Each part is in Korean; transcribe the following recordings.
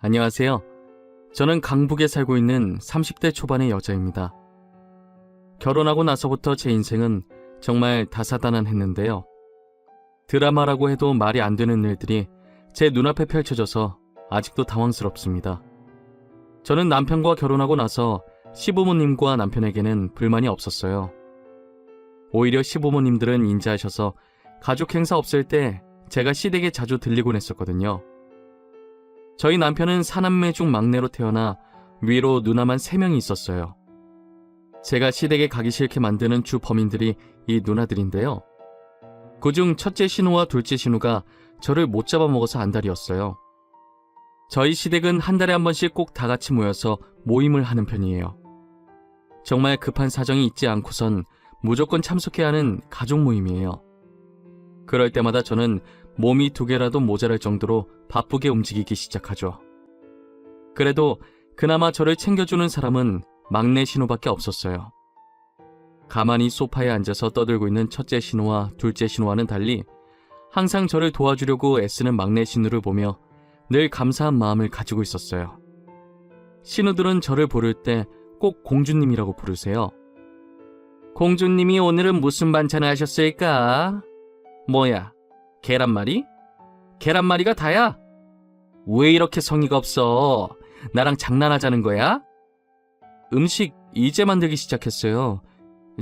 안녕하세요. 저는 강북에 살고 있는 30대 초반의 여자입니다. 결혼하고 나서부터 제 인생은 정말 다사다난했는데요. 드라마라고 해도 말이 안 되는 일들이 제 눈앞에 펼쳐져서 아직도 당황스럽습니다. 저는 남편과 결혼하고 나서 시부모님과 남편에게는 불만이 없었어요. 오히려 시부모님들은 인자하셔서 가족 행사 없을 때 제가 시댁에 자주 들리곤 했었거든요. 저희 남편은 사남매 중 막내로 태어나 위로 누나만 3명이 있었어요. 제가 시댁에 가기 싫게 만드는 주 범인들이 이 누나들인데요. 그중 첫째 신우와 둘째 신우가 저를 못 잡아먹어서 안달이었어요. 저희 시댁은 한 달에 한 번씩 꼭 다 같이 모여서 모임을 하는 편이에요. 정말 급한 사정이 있지 않고선 무조건 참석해야 하는 가족 모임이에요. 그럴 때마다 저는 몸이 2개라도 모자랄 정도로 바쁘게 움직이기 시작하죠. 그래도 그나마 저를 챙겨주는 사람은 막내 신우밖에 없었어요. 가만히 소파에 앉아서 떠들고 있는 첫째 신우와 둘째 신우와는 달리 항상 저를 도와주려고 애쓰는 막내 신우를 보며 늘 감사한 마음을 가지고 있었어요. 신우들은 저를 부를 때 꼭 공주님이라고 부르세요. 공주님이 오늘은 무슨 반찬을 하셨을까? 뭐야, 계란말이? 계란말이가 다야? 왜 이렇게 성의가 없어? 나랑 장난하자는 거야? 음식 이제 만들기 시작했어요.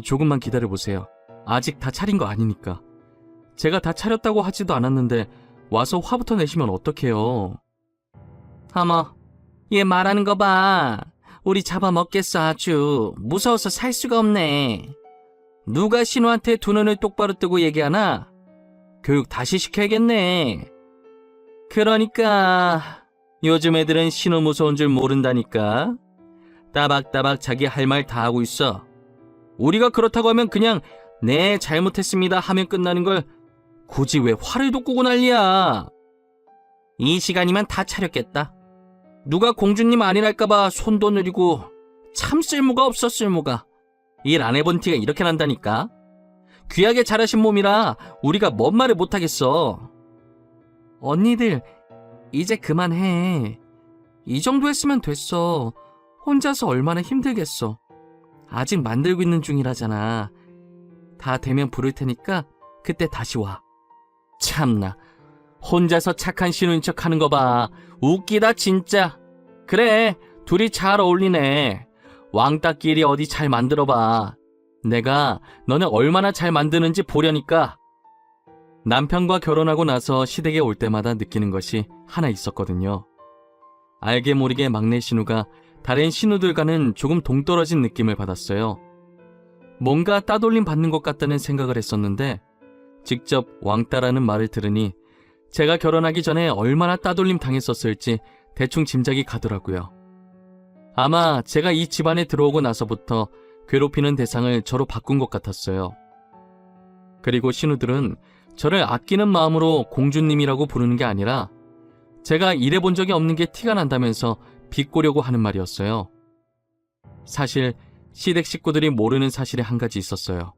조금만 기다려보세요. 아직 다 차린 거 아니니까. 제가 다 차렸다고 하지도 않았는데 와서 화부터 내시면 어떡해요. 어머, 얘 말하는 거 봐. 우리 잡아먹겠어 아주. 무서워서 살 수가 없네. 누가 신우한테 두 눈을 똑바로 뜨고 얘기하나? 교육 다시 시켜야겠네. 그러니까 요즘 애들은 신우 무서운 줄 모른다니까. 따박따박 자기 할 말 다 하고 있어. 우리가 그렇다고 하면 그냥 네 잘못했습니다 하면 끝나는 걸 굳이 왜 화를 돋구고 난리야. 이 시간이면 다 차렸겠다. 누가 공주님 아니랄까봐 손도 느리고 참 쓸모가 없어 쓸모가. 일 안 해본 티가 이렇게 난다니까. 귀하게 자라신 몸이라 우리가 뭔 말을 못하겠어. 언니들 이제 그만해. 이 정도 했으면 됐어. 혼자서 얼마나 힘들겠어. 아직 만들고 있는 중이라잖아. 다 되면 부를 테니까 그때 다시 와. 참나, 혼자서 착한 신우인 척 하는 거 봐. 웃기다 진짜. 그래, 둘이 잘 어울리네. 왕따끼리 어디 잘 만들어봐. 내가 너네 얼마나 잘 만드는지 보려니까. 남편과 결혼하고 나서 시댁에 올 때마다 느끼는 것이 하나 있었거든요. 알게 모르게 막내 신우가 다른 신우들과는 조금 동떨어진 느낌을 받았어요. 뭔가 따돌림 받는 것 같다는 생각을 했었는데 직접 왕따라는 말을 들으니 제가 결혼하기 전에 얼마나 따돌림 당했었을지 대충 짐작이 가더라고요. 아마 제가 이 집안에 들어오고 나서부터 괴롭히는 대상을 저로 바꾼 것 같았어요. 그리고 신우들은 저를 아끼는 마음으로 공주님이라고 부르는 게 아니라 제가 일해본 적이 없는 게 티가 난다면서 비꼬려고 하는 말이었어요. 사실 시댁 식구들이 모르는 사실이 한 가지 있었어요.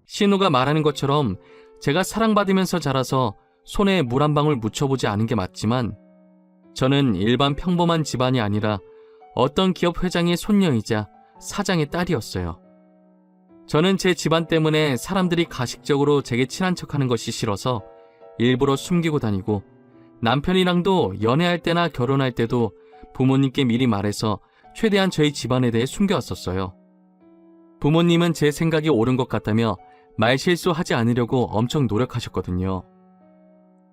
신우가 말하는 것처럼 제가 사랑받으면서 자라서 손에 물 한 방울 묻혀보지 않은 게 맞지만 저는 일반 평범한 집안이 아니라 어떤 기업 회장의 손녀이자 사장의 딸이었어요. 저는 제 집안 때문에 사람들이 가식적으로 제게 친한 척하는 것이 싫어서 일부러 숨기고 다니고 남편이랑도 연애할 때나 결혼할 때도 부모님께 미리 말해서 최대한 저희 집안에 대해 숨겨왔었어요. 부모님은 제 생각이 옳은 것 같다며 말실수하지 않으려고 엄청 노력하셨거든요.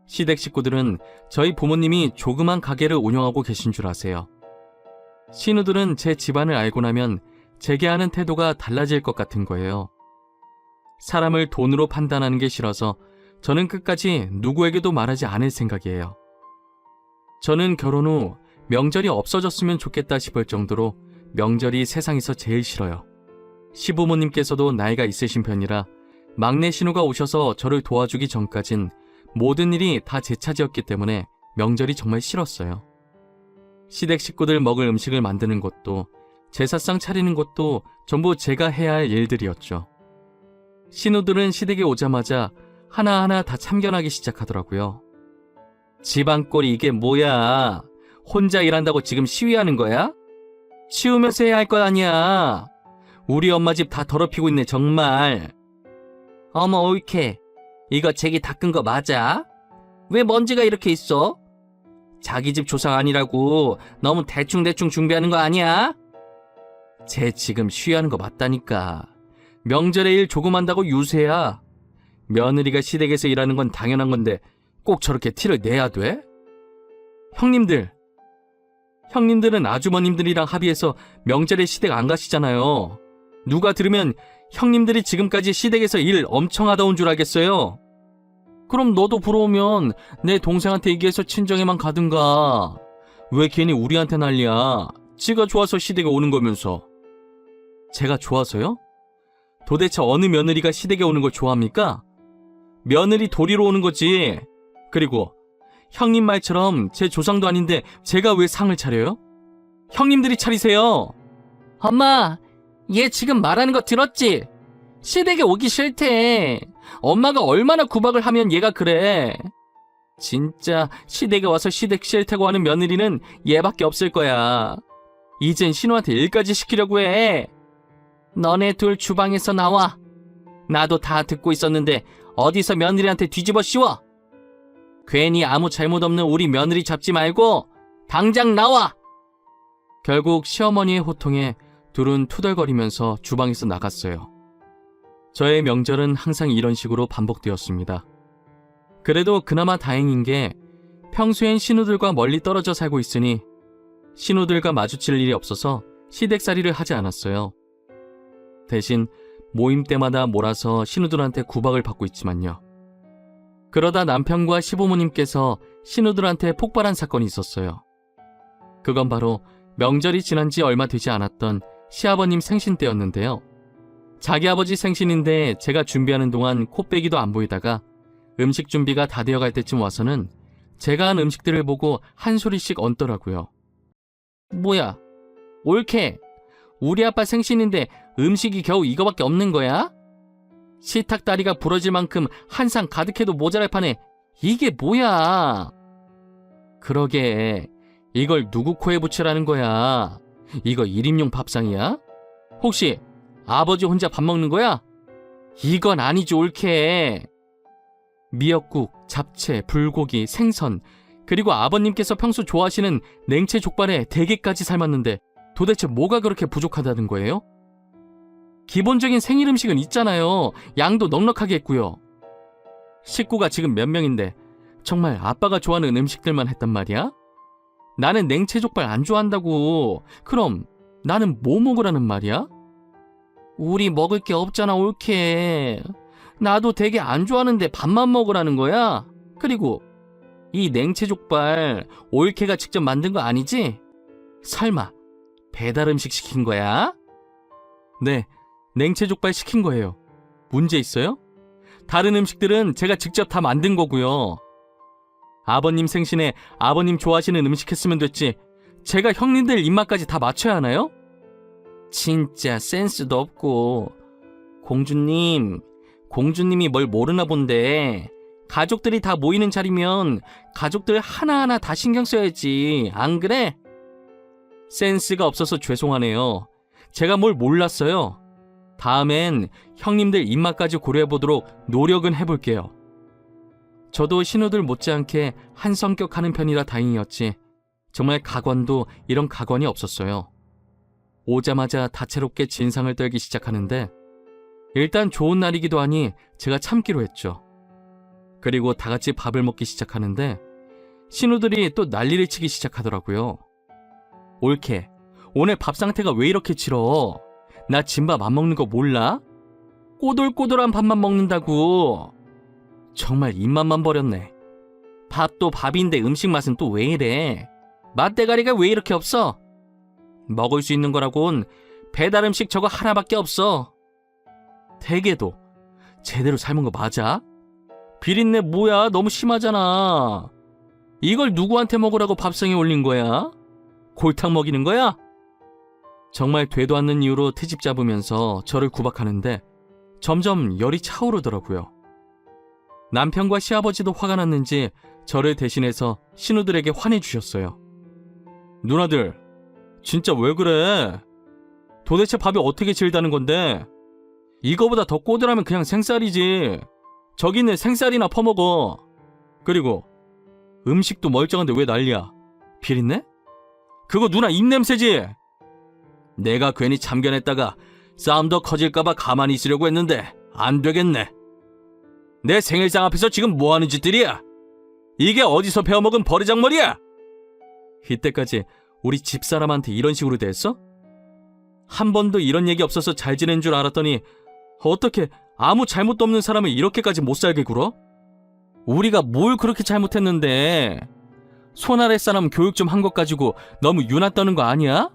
시댁 식구들은 저희 부모님이 조그만 가게를 운영하고 계신 줄 아세요. 신우들은 제 집안을 알고 나면 제게 하는 태도가 달라질 것 같은 거예요. 사람을 돈으로 판단하는 게 싫어서 저는 끝까지 누구에게도 말하지 않을 생각이에요. 저는 결혼 후 명절이 없어졌으면 좋겠다 싶을 정도로 명절이 세상에서 제일 싫어요. 시부모님께서도 나이가 있으신 편이라 막내 신우가 오셔서 저를 도와주기 전까진 모든 일이 다 제 차지였기 때문에 명절이 정말 싫었어요. 시댁 식구들 먹을 음식을 만드는 것도 제사상 차리는 것도 전부 제가 해야 할 일들이었죠. 신우들은 시댁에 오자마자 하나하나 다 참견하기 시작하더라고요. 집안꼴이 이게 뭐야? 혼자 일한다고 지금 시위하는 거야? 치우면서 해야 할 거 아니야. 우리 엄마 집 다 더럽히고 있네 정말. 어머 옳게. 이거 제기 닦은 거 맞아? 왜 먼지가 이렇게 있어? 자기 집 조상 아니라고 너무 대충대충 준비하는 거 아니야? 쟤 지금 시위하는 거 맞다니까. 명절에 일 조금 한다고 유세야. 며느리가 시댁에서 일하는 건 당연한 건데 꼭 저렇게 티를 내야 돼? 형님들은 아주머님들이랑 합의해서 명절에 시댁 안 가시잖아요. 누가 들으면 형님들이 지금까지 시댁에서 일 엄청 하다 온 줄 알겠어요. 그럼 너도 부러우면 내 동생한테 얘기해서 친정에만 가든가. 왜 괜히 우리한테 난리야. 지가 좋아서 시댁에 오는 거면서. 제가 좋아서요? 도대체 어느 며느리가 시댁에 오는 걸 좋아합니까? 며느리 도리로 오는 거지. 그리고 형님 말처럼 제 조상도 아닌데 제가 왜 상을 차려요? 형님들이 차리세요. 엄마, 얘 지금 말하는 거 들었지? 시댁에 오기 싫대. 엄마가 얼마나 구박을 하면 얘가 그래. 진짜 시댁에 와서 시댁 싫다고 하는 며느리는 얘밖에 없을 거야. 이젠 신우한테 일까지 시키려고 해. 너네 둘 주방에서 나와. 나도 다 듣고 있었는데 어디서 며느리한테 뒤집어 씌워. 괜히 아무 잘못 없는 우리 며느리 잡지 말고 당장 나와. 결국 시어머니의 호통에 둘은 투덜거리면서 주방에서 나갔어요. 저의 명절은 항상 이런 식으로 반복되었습니다. 그래도 그나마 다행인 게 평소엔 신우들과 멀리 떨어져 살고 있으니 신우들과 마주칠 일이 없어서 시댁살이를 하지 않았어요. 대신 모임 때마다 몰아서 신우들한테 구박을 받고 있지만요. 그러다 남편과 시부모님께서 신우들한테 폭발한 사건이 있었어요. 그건 바로 명절이 지난 지 얼마 되지 않았던 시아버님 생신 때였는데요. 자기 아버지 생신인데 제가 준비하는 동안 코빼기도 안 보이다가 음식 준비가 다 되어갈 때쯤 와서는 제가 한 음식들을 보고 한 소리씩 얹더라고요. 뭐야, 옳게. 우리 아빠 생신인데 음식이 겨우 이거밖에 없는 거야? 식탁다리가 부러질 만큼 한 상 가득해도 모자랄 판에 이게 뭐야? 그러게, 이걸 누구 코에 붙이라는 거야? 이거 1인용 밥상이야? 혹시 아버지 혼자 밥 먹는 거야? 이건 아니지 옳게. 미역국, 잡채, 불고기, 생선, 그리고 아버님께서 평소 좋아하시는 냉채 족발에 대게까지 삶았는데 도대체 뭐가 그렇게 부족하다는 거예요? 기본적인 생일 음식은 있잖아요. 양도 넉넉하게 했고요. 식구가 지금 몇 명인데 정말 아빠가 좋아하는 음식들만 했단 말이야? 나는 냉채 족발 안 좋아한다고. 그럼 나는 뭐 먹으라는 말이야? 우리 먹을 게 없잖아 옳게. 나도 되게 안 좋아하는데 밥만 먹으라는 거야? 그리고 이 냉채 족발 옳게가 직접 만든 거 아니지? 설마 배달 음식 시킨 거야? 네, 냉채 족발 시킨 거예요. 문제 있어요? 다른 음식들은 제가 직접 다 만든 거고요. 아버님 생신에 아버님 좋아하시는 음식 했으면 됐지 제가 형님들 입맛까지 다 맞춰야 하나요? 진짜 센스도 없고. 공주님이 뭘 모르나 본데. 가족들이 다 모이는 자리면 가족들 하나하나 다 신경 써야지. 안 그래? 센스가 없어서 죄송하네요. 제가 뭘 몰랐어요. 다음엔 형님들 입맛까지 고려해보도록 노력은 해볼게요. 저도 신우들 못지않게 한 성격하는 편이라 다행이었지 정말 가관도 이런 가관이 없었어요. 오자마자 다채롭게 진상을 떨기 시작하는데 일단 좋은 날이기도 하니 제가 참기로 했죠. 그리고 다 같이 밥을 먹기 시작하는데 신우들이 또 난리를 치기 시작하더라고요. 옳게, 오늘 밥 상태가 왜 이렇게 치러? 나 진밥 안 먹는 거 몰라? 꼬들꼬들한 밥만 먹는다고. 정말 입맛만 버렸네. 밥도 밥인데 음식 맛은 또 왜 이래? 맛대가리가 왜 이렇게 없어? 먹을 수 있는 거라곤 배달 음식 저거 하나밖에 없어. 대게도 제대로 삶은 거 맞아? 비린내 뭐야? 너무 심하잖아. 이걸 누구한테 먹으라고 밥상에 올린 거야? 골탕 먹이는 거야? 정말 되도 않는 이유로 트집 잡으면서 저를 구박하는데 점점 열이 차오르더라고요. 남편과 시아버지도 화가 났는지 저를 대신해서 신우들에게 화내주셨어요. 누나들, 진짜 왜 그래? 도대체 밥이 어떻게 질다는 건데? 이거보다 더 꼬들하면 그냥 생쌀이지. 저기 있는 생쌀이나 퍼먹어. 그리고 음식도 멀쩡한데 왜 난리야? 비린내? 그거 누나 입냄새지? 내가 괜히 참견했다가 싸움 더 커질까봐 가만히 있으려고 했는데 안 되겠네. 내 생일상 앞에서 지금 뭐하는 짓들이야? 이게 어디서 배워먹은 버르장머리야? 이때까지 우리 집사람한테 이런 식으로 대했어? 한 번도 이런 얘기 없어서 잘 지낸 줄 알았더니 어떻게 아무 잘못도 없는 사람을 이렇게까지 못 살게 굴어? 우리가 뭘 그렇게 잘못했는데? 손아래 사람 교육 좀 한 것 가지고 너무 유나 떠는 거 아니야?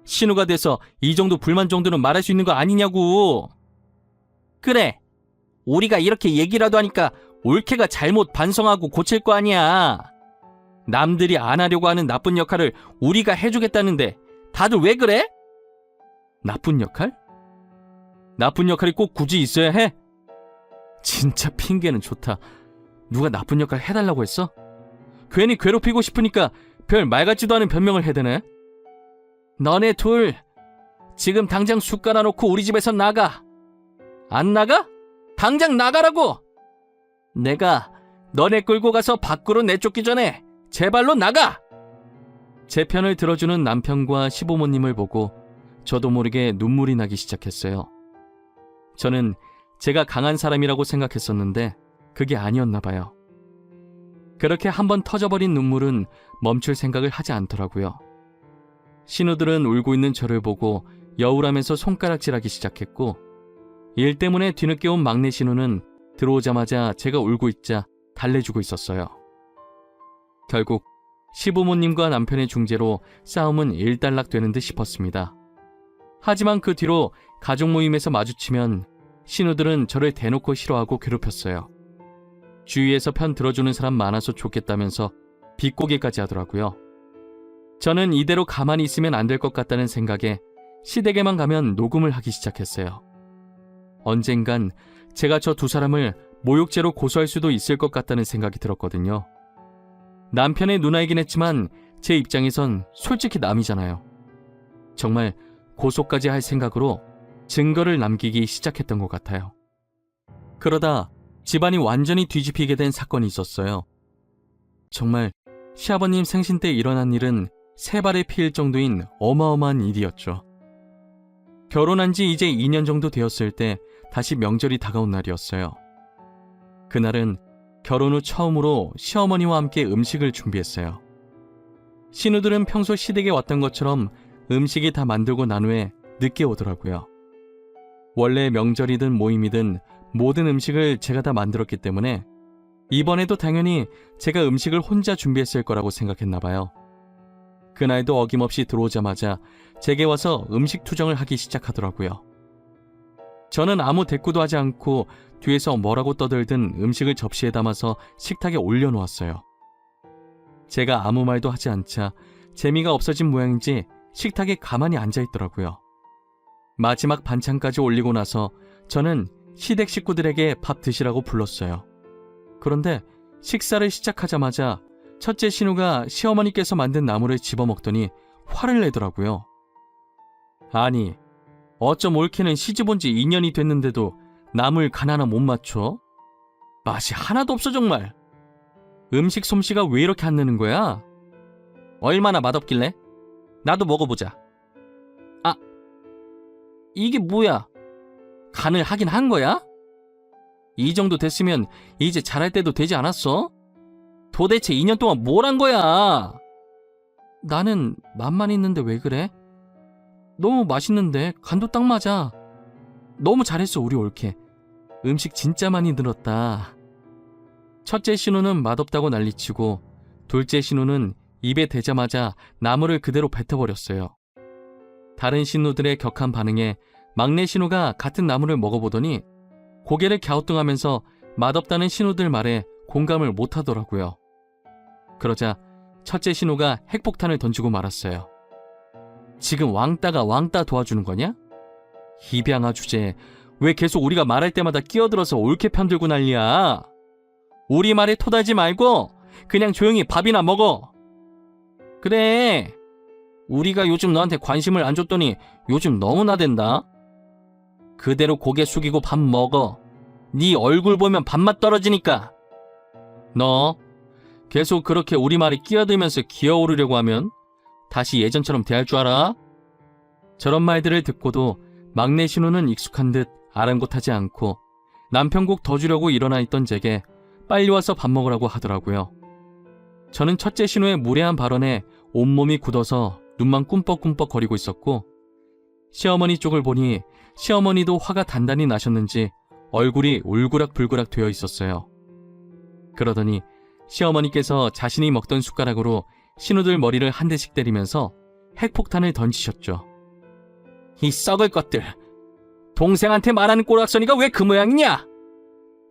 신우가 돼서 이 정도 불만 정도는 말할 수 있는 거 아니냐고. 그래, 우리가 이렇게 얘기라도 하니까 올케가 잘못 반성하고 고칠 거 아니야. 남들이 안 하려고 하는 나쁜 역할을 우리가 해주겠다는데 다들 왜 그래? 나쁜 역할? 나쁜 역할이 꼭 굳이 있어야 해? 진짜 핑계는 좋다. 누가 나쁜 역할 해달라고 했어? 괜히 괴롭히고 싶으니까 별 말 같지도 않은 변명을 해대네. 너네 둘 지금 당장 숟 깔아놓고 우리 집에서 나가. 안 나가? 당장 나가라고! 내가 너네 끌고 가서 밖으로 내쫓기 전에 제발로 나가! 제 편을 들어주는 남편과 시부모님을 보고 저도 모르게 눈물이 나기 시작했어요. 저는 제가 강한 사람이라고 생각했었는데 그게 아니었나 봐요. 그렇게 한번 터져버린 눈물은 멈출 생각을 하지 않더라고요. 신우들은 울고 있는 저를 보고 여울하면서 손가락질하기 시작했고, 일 때문에 뒤늦게 온 막내 신우는 들어오자마자 제가 울고 있자 달래주고 있었어요. 결국 시부모님과 남편의 중재로 싸움은 일단락되는 듯 싶었습니다. 하지만 그 뒤로 가족 모임에서 마주치면 신우들은 저를 대놓고 싫어하고 괴롭혔어요. 주위에서 편 들어주는 사람 많아서 좋겠다면서 비꼬기까지 하더라고요. 저는 이대로 가만히 있으면 안 될 것 같다는 생각에 시댁에만 가면 녹음을 하기 시작했어요. 언젠간 제가 저 두 사람을 모욕죄로 고소할 수도 있을 것 같다는 생각이 들었거든요. 남편의 누나이긴 했지만 제 입장에선 솔직히 남이잖아요. 정말 고소까지 할 생각으로 증거를 남기기 시작했던 것 같아요. 그러다 집안이 완전히 뒤집히게 된 사건이 있었어요. 정말 시아버님 생신 때 일어난 일은 세 발에 피일 정도인 어마어마한 일이었죠. 결혼한 지 이제 2년 정도 되었을 때 다시 명절이 다가온 날이었어요. 그날은 결혼 후 처음으로 시어머니와 함께 음식을 준비했어요. 신우들은 평소 시댁에 왔던 것처럼 음식이 다 만들고 난 후에 늦게 오더라고요. 원래 명절이든 모임이든 모든 음식을 제가 다 만들었기 때문에 이번에도 당연히 제가 음식을 혼자 준비했을 거라고 생각했나 봐요. 그날도 어김없이 들어오자마자 제게 와서 음식 투정을 하기 시작하더라고요. 저는 아무 대꾸도 하지 않고 뒤에서 뭐라고 떠들든 음식을 접시에 담아서 식탁에 올려놓았어요. 제가 아무 말도 하지 않자 재미가 없어진 모양인지 식탁에 가만히 앉아있더라고요. 마지막 반찬까지 올리고 나서 저는 시댁 식구들에게 밥 드시라고 불렀어요. 그런데 식사를 시작하자마자 첫째 신우가 시어머니께서 만든 나물을 집어먹더니 화를 내더라고요. 아니, 어쩜 올케는 시집온 지 2년이 됐는데도 나물 간 하나 못 맞춰? 맛이 하나도 없어 정말. 음식 솜씨가 왜 이렇게 안 느는 거야? 얼마나 맛없길래? 나도 먹어보자. 아, 이게 뭐야? 간을 하긴 한 거야? 이 정도 됐으면 이제 잘할 때도 되지 않았어? 도대체 2년 동안 뭘 한 거야? 나는 맛만 있는데 왜 그래? 너무 맛있는데 간도 딱 맞아. 너무 잘했어 우리 올케. 음식 진짜 많이 늘었다. 첫째 신우는 맛없다고 난리치고 둘째 신우는 입에 대자마자 나물을 그대로 뱉어버렸어요. 다른 신우들의 격한 반응에 막내 신우가 같은 나물을 먹어보더니 고개를 갸우뚱하면서 맛없다는 신우들 말에 공감을 못하더라고요. 그러자 첫째 신우가 핵폭탄을 던지고 말았어요. 지금 왕따가 왕따 도와주는 거냐? 입양아 주제에 왜 계속 우리가 말할 때마다 끼어들어서 올케 편들고 난리야? 우리 말에 토달지 말고 그냥 조용히 밥이나 먹어. 그래, 우리가 요즘 너한테 관심을 안 줬더니 요즘 너무 나댄다. 그대로 고개 숙이고 밥 먹어. 네 얼굴 보면 밥맛 떨어지니까. 너 계속 그렇게 우리 말에 끼어들면서 기어오르려고 하면 다시 예전처럼 대할 줄 알아? 저런 말들을 듣고도 막내 신우는 익숙한 듯 아랑곳하지 않고 남편국 더 주려고 일어나 있던 제게 빨리 와서 밥 먹으라고 하더라고요. 저는 첫째 신우의 무례한 발언에 온몸이 굳어서 눈만 꿈뻑꿈뻑 거리고 있었고, 시어머니 쪽을 보니 시어머니도 화가 단단히 나셨는지 얼굴이 울그락불그락 되어 있었어요. 그러더니 시어머니께서 자신이 먹던 숟가락으로 신우들 머리를 한 대씩 때리면서 핵폭탄을 던지셨죠. 이 썩을 것들! 동생한테 말하는 꼬락서니가 왜 그 모양이냐?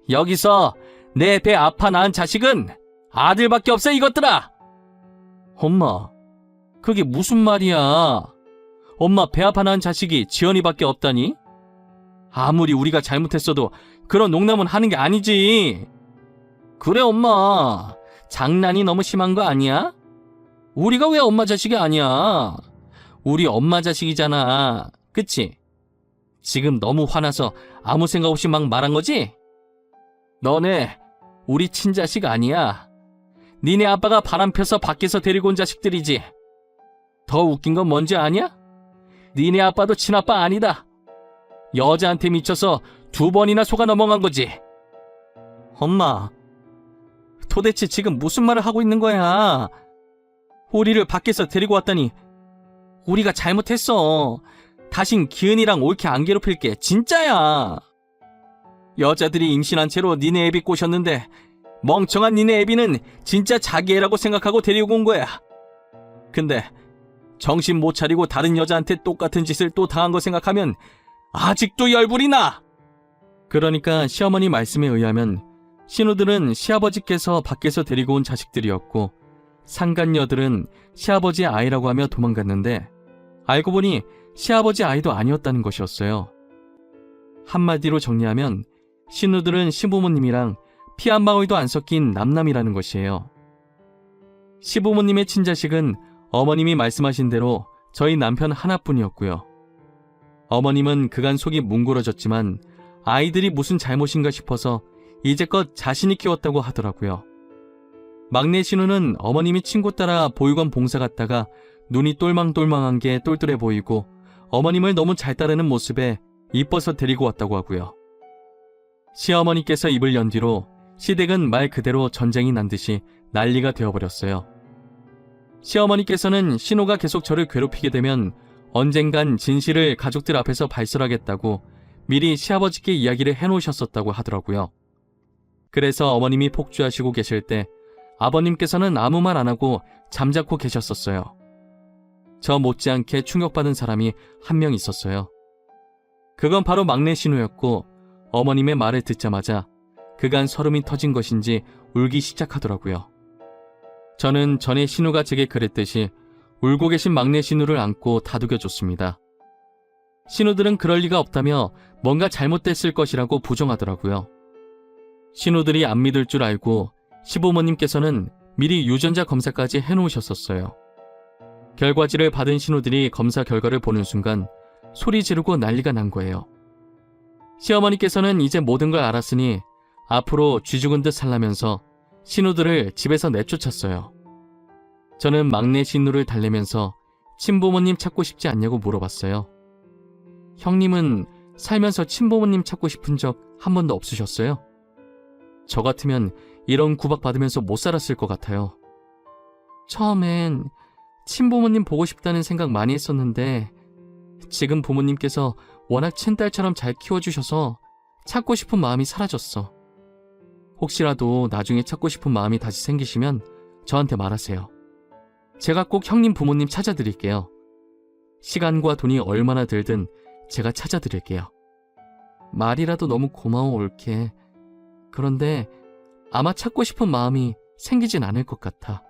여기서 내 배 아파 낳은 자식은 아들밖에 없어, 이것들아! 엄마, 그게 무슨 말이야? 엄마 배 아파 낳은 자식이 지연이밖에 없다니? 아무리 우리가 잘못했어도 그런 농담은 하는 게 아니지. 그래 엄마, 장난이 너무 심한 거 아니야? 우리가 왜 엄마 자식이 아니야? 우리 엄마 자식이잖아. 그치? 지금 너무 화나서 아무 생각 없이 막 말한 거지? 너네 우리 친자식 아니야. 니네 아빠가 바람 펴서 밖에서 데리고 온 자식들이지. 더 웃긴 건 뭔지 아냐? 니네 아빠도 친아빠 아니다. 여자한테 미쳐서 2번이나 속아 넘어간 거지. 엄마, 도대체 지금 무슨 말을 하고 있는 거야? 우리를 밖에서 데리고 왔다니 우리가 잘못했어. 다신 기은이랑 옳게 안 괴롭힐게. 진짜야. 여자들이 임신한 채로 니네 애비 꼬셨는데 멍청한 니네 애비는 진짜 자기 애라고 생각하고 데리고 온 거야. 근데 정신 못 차리고 다른 여자한테 똑같은 짓을 또 당한 거 생각하면 아직도 열불이 나. 그러니까 시어머니 말씀에 의하면 신우들은 시아버지께서 밖에서 데리고 온 자식들이었고, 상간녀들은 시아버지의 아이라고 하며 도망갔는데 알고 보니 시아버지 아이도 아니었다는 것이었어요. 한마디로 정리하면 신우들은 시부모님이랑 피 한 방울도 안 섞인 남남이라는 것이에요. 시부모님의 친자식은 어머님이 말씀하신 대로 저희 남편 하나뿐이었고요. 어머님은 그간 속이 뭉그러졌지만 아이들이 무슨 잘못인가 싶어서 이제껏 자신이 키웠다고 하더라고요. 막내 신우는 어머님이 친구 따라 보육원 봉사 갔다가 눈이 똘망똘망한 게 똘똘해 보이고 어머님을 너무 잘 따르는 모습에 이뻐서 데리고 왔다고 하고요. 시어머니께서 입을 연 뒤로 시댁은 말 그대로 전쟁이 난 듯이 난리가 되어버렸어요. 시어머니께서는 신우가 계속 저를 괴롭히게 되면 언젠간 진실을 가족들 앞에서 발설하겠다고 미리 시아버지께 이야기를 해놓으셨었다고 하더라고요. 그래서 어머님이 폭주하시고 계실 때 아버님께서는 아무 말 안 하고 잠자코 계셨었어요. 저 못지않게 충격받은 사람이 한 명 있었어요. 그건 바로 막내 신우였고, 어머님의 말을 듣자마자 그간 서름이 터진 것인지 울기 시작하더라고요. 저는 전에 신우가 제게 그랬듯이 울고 계신 막내 신우를 안고 다독여줬습니다. 신우들은 그럴 리가 없다며 뭔가 잘못됐을 것이라고 부정하더라고요. 신우들이 안 믿을 줄 알고 시부모님께서는 미리 유전자 검사까지 해놓으셨었어요. 결과지를 받은 신우들이 검사 결과를 보는 순간 소리 지르고 난리가 난 거예요. 시어머니께서는 이제 모든 걸 알았으니 앞으로 쥐죽은 듯 살라면서 신우들을 집에서 내쫓았어요. 저는 막내 신우를 달래면서 친부모님 찾고 싶지 않냐고 물어봤어요. 형님은 살면서 친부모님 찾고 싶은 적 한 번도 없으셨어요? 저 같으면 이런 구박받으면서 못 살았을 것 같아요. 처음엔 친부모님 보고 싶다는 생각 많이 했었는데 지금 부모님께서 워낙 친딸처럼 잘 키워주셔서 찾고 싶은 마음이 사라졌어. 혹시라도 나중에 찾고 싶은 마음이 다시 생기시면 저한테 말하세요. 제가 꼭 형님 부모님 찾아드릴게요. 시간과 돈이 얼마나 들든 제가 찾아드릴게요. 말이라도 너무 고마워 올케. 그런데 아마 찾고 싶은 마음이 생기진 않을 것 같아.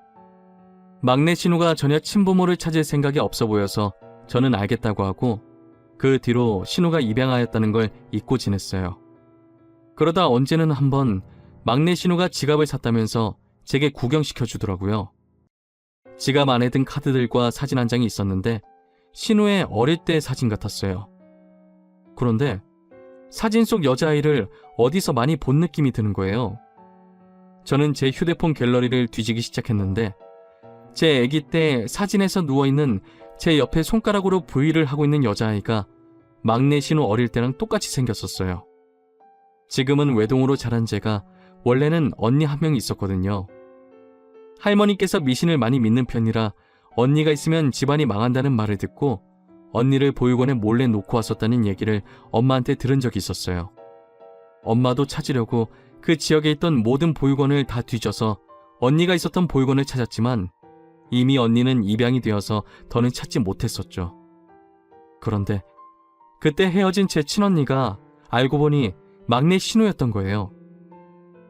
막내 신우가 전혀 친부모를 찾을 생각이 없어 보여서 저는 알겠다고 하고 그 뒤로 신우가 입양하였다는 걸 잊고 지냈어요. 그러다 언제는 한번 막내 신우가 지갑을 샀다면서 제게 구경시켜 주더라고요. 지갑 안에 든 카드들과 사진 한 장이 있었는데 신우의 어릴 때 사진 같았어요. 그런데 사진 속 여자아이를 어디서 많이 본 느낌이 드는 거예요. 저는 제 휴대폰 갤러리를 뒤지기 시작했는데 제 아기 때 사진에서 누워있는 제 옆에 손가락으로 V를 하고 있는 여자아이가 막내 신우 어릴 때랑 똑같이 생겼었어요. 지금은 외동으로 자란 제가 원래는 언니 한 명이 있었거든요. 할머니께서 미신을 많이 믿는 편이라 언니가 있으면 집안이 망한다는 말을 듣고 언니를 보육원에 몰래 놓고 왔었다는 얘기를 엄마한테 들은 적이 있었어요. 엄마도 찾으려고 그 지역에 있던 모든 보육원을 다 뒤져서 언니가 있었던 보육원을 찾았지만 이미 언니는 입양이 되어서 더는 찾지 못했었죠. 그런데 그때 헤어진 제 친언니가 알고 보니 막내 신우였던 거예요.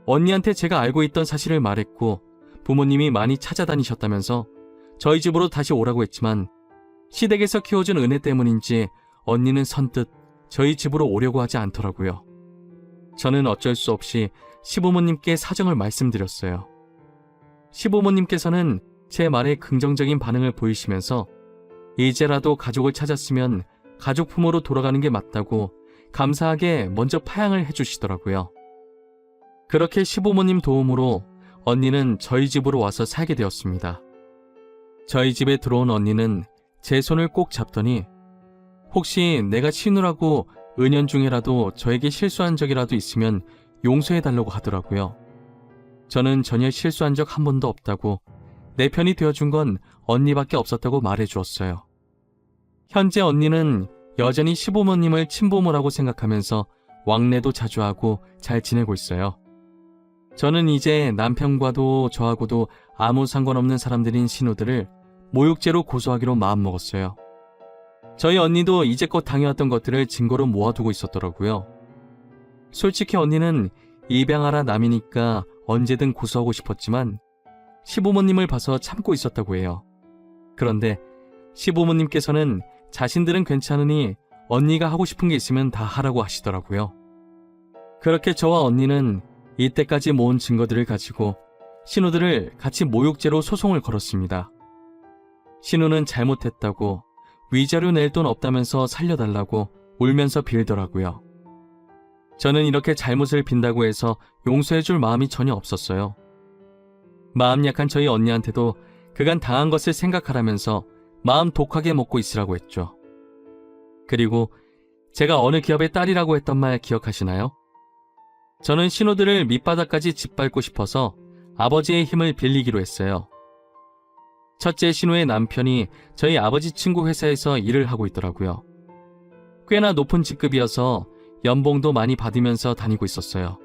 언니한테 제가 알고 있던 사실을 말했고 부모님이 많이 찾아다니셨다면서 저희 집으로 다시 오라고 했지만 시댁에서 키워준 은혜 때문인지 언니는 선뜻 저희 집으로 오려고 하지 않더라고요. 저는 어쩔 수 없이 시부모님께 사정을 말씀드렸어요. 시부모님께서는 제 말에 긍정적인 반응을 보이시면서 이제라도 가족을 찾았으면 가족 품으로 돌아가는 게 맞다고 감사하게 먼저 파양을 해주시더라고요. 그렇게 시부모님 도움으로 언니는 저희 집으로 와서 살게 되었습니다. 저희 집에 들어온 언니는 제 손을 꼭 잡더니 혹시 내가 신우라고 은연중에라도 저에게 실수한 적이라도 있으면 용서해달라고 하더라고요. 저는 전혀 실수한 적 한 번도 없다고 내 편이 되어준 건 언니밖에 없었다고 말해주었어요. 현재 언니는 여전히 시부모님을 친부모라고 생각하면서 왕래도 자주 하고 잘 지내고 있어요. 저는 이제 남편과도 저하고도 아무 상관없는 사람들인 신우들을 모욕죄로 고소하기로 마음먹었어요. 저희 언니도 이제껏 당해왔던 것들을 증거로 모아두고 있었더라고요. 솔직히 언니는 입양하라 남이니까 언제든 고소하고 싶었지만 시부모님을 봐서 참고 있었다고 해요. 그런데 시부모님께서는 자신들은 괜찮으니 언니가 하고 싶은 게 있으면 다 하라고 하시더라고요. 그렇게 저와 언니는 이때까지 모은 증거들을 가지고 신우들을 같이 모욕죄로 소송을 걸었습니다. 신우는 잘못했다고 위자료 낼 돈 없다면서 살려달라고 울면서 빌더라고요. 저는 이렇게 잘못을 빈다고 해서 용서해줄 마음이 전혀 없었어요. 마음 약한 저희 언니한테도 그간 당한 것을 생각하라면서 마음 독하게 먹고 있으라고 했죠. 그리고 제가 어느 기업의 딸이라고 했던 말 기억하시나요? 저는 신우들을 밑바닥까지 짓밟고 싶어서 아버지의 힘을 빌리기로 했어요. 첫째 신우의 남편이 저희 아버지 친구 회사에서 일을 하고 있더라고요. 꽤나 높은 직급이어서 연봉도 많이 받으면서 다니고 있었어요.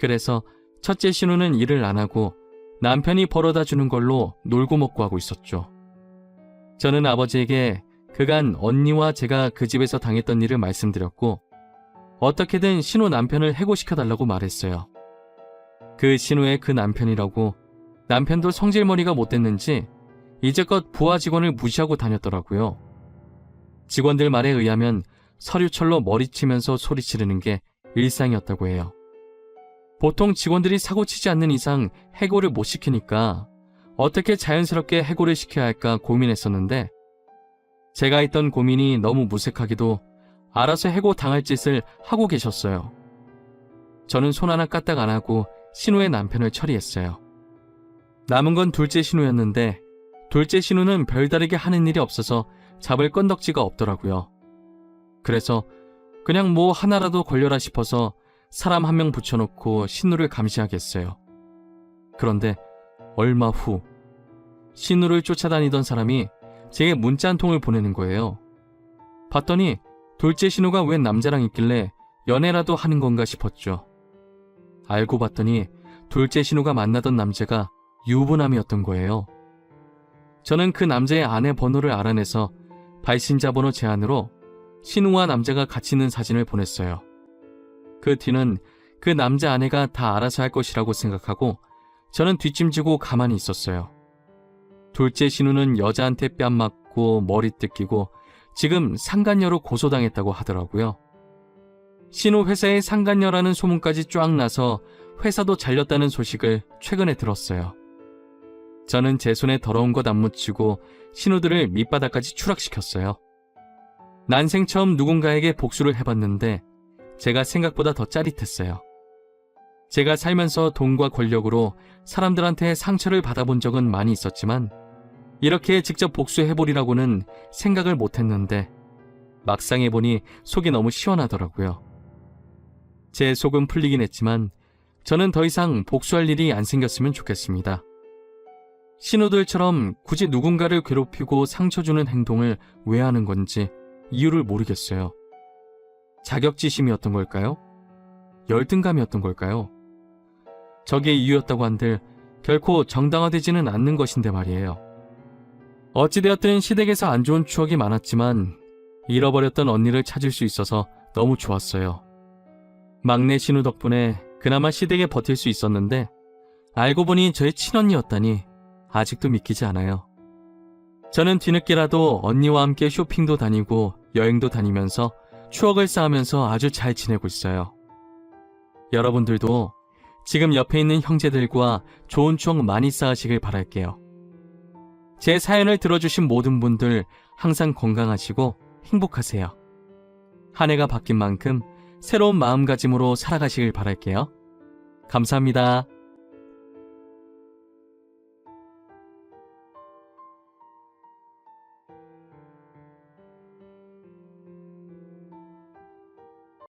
그래서 첫째 신우는 일을 안 하고 남편이 벌어다 주는 걸로 놀고 먹고 하고 있었죠. 저는 아버지에게 그간 언니와 제가 그 집에서 당했던 일을 말씀드렸고 어떻게든 신우 남편을 해고시켜달라고 말했어요. 그 신우의 그 남편이라고 남편도 성질머리가 못됐는지 이제껏 부하 직원을 무시하고 다녔더라고요. 직원들 말에 의하면 서류철로 머리치면서 소리치르는 게 일상이었다고 해요. 보통 직원들이 사고치지 않는 이상 해고를 못 시키니까 어떻게 자연스럽게 해고를 시켜야 할까 고민했었는데 제가 했던 고민이 너무 무색하게도 알아서 해고 당할 짓을 하고 계셨어요. 저는 손 하나 까딱 안 하고 신우의 남편을 처리했어요. 남은 건 둘째 신우였는데 둘째 신우는 별다르게 하는 일이 없어서 잡을 건덕지가 없더라고요. 그래서 그냥 뭐 하나라도 걸려라 싶어서 사람 한 명 붙여놓고 신우를 감시하겠어요. 그런데 얼마 후 신우를 쫓아다니던 사람이 제게 문자 한 통을 보내는 거예요. 봤더니 둘째 신우가 웬 남자랑 있길래 연애라도 하는 건가 싶었죠. 알고 봤더니 둘째 신우가 만나던 남자가 유부남이었던 거예요. 저는 그 남자의 아내 번호를 알아내서 발신자 번호 제안으로 신우와 남자가 같이 있는 사진을 보냈어요. 그 뒤는 그 남자 아내가 다 알아서 할 것이라고 생각하고 저는 뒷짐지고 가만히 있었어요. 둘째 신우는 여자한테 뺨 맞고 머리 뜯기고 지금 상간녀로 고소당했다고 하더라고요. 신우 회사에 상간녀라는 소문까지 쫙 나서 회사도 잘렸다는 소식을 최근에 들었어요. 저는 제 손에 더러운 것 안 묻히고 신우들을 밑바닥까지 추락시켰어요. 난생 처음 누군가에게 복수를 해봤는데 제가 생각보다 더 짜릿했어요. 제가 살면서 돈과 권력으로 사람들한테 상처를 받아본 적은 많이 있었지만 이렇게 직접 복수해보리라고는 생각을 못했는데 막상 해보니 속이 너무 시원하더라고요. 제 속은 풀리긴 했지만 저는 더 이상 복수할 일이 안 생겼으면 좋겠습니다. 신우들처럼 굳이 누군가를 괴롭히고 상처 주는 행동을 왜 하는 건지 이유를 모르겠어요. 자격지심이었던 걸까요? 열등감이었던 걸까요? 저게 이유였다고 한들 결코 정당화되지는 않는 것인데 말이에요. 어찌되었든 시댁에서 안 좋은 추억이 많았지만 잃어버렸던 언니를 찾을 수 있어서 너무 좋았어요. 막내 신우 덕분에 그나마 시댁에 버틸 수 있었는데 알고 보니 저의 친언니였다니 아직도 믿기지 않아요. 저는 뒤늦게라도 언니와 함께 쇼핑도 다니고 여행도 다니면서 추억을 쌓으면서 아주 잘 지내고 있어요. 여러분들도 지금 옆에 있는 형제들과 좋은 추억 많이 쌓으시길 바랄게요. 제 사연을 들어주신 모든 분들 항상 건강하시고 행복하세요. 한 해가 바뀐 만큼 새로운 마음가짐으로 살아가시길 바랄게요. 감사합니다.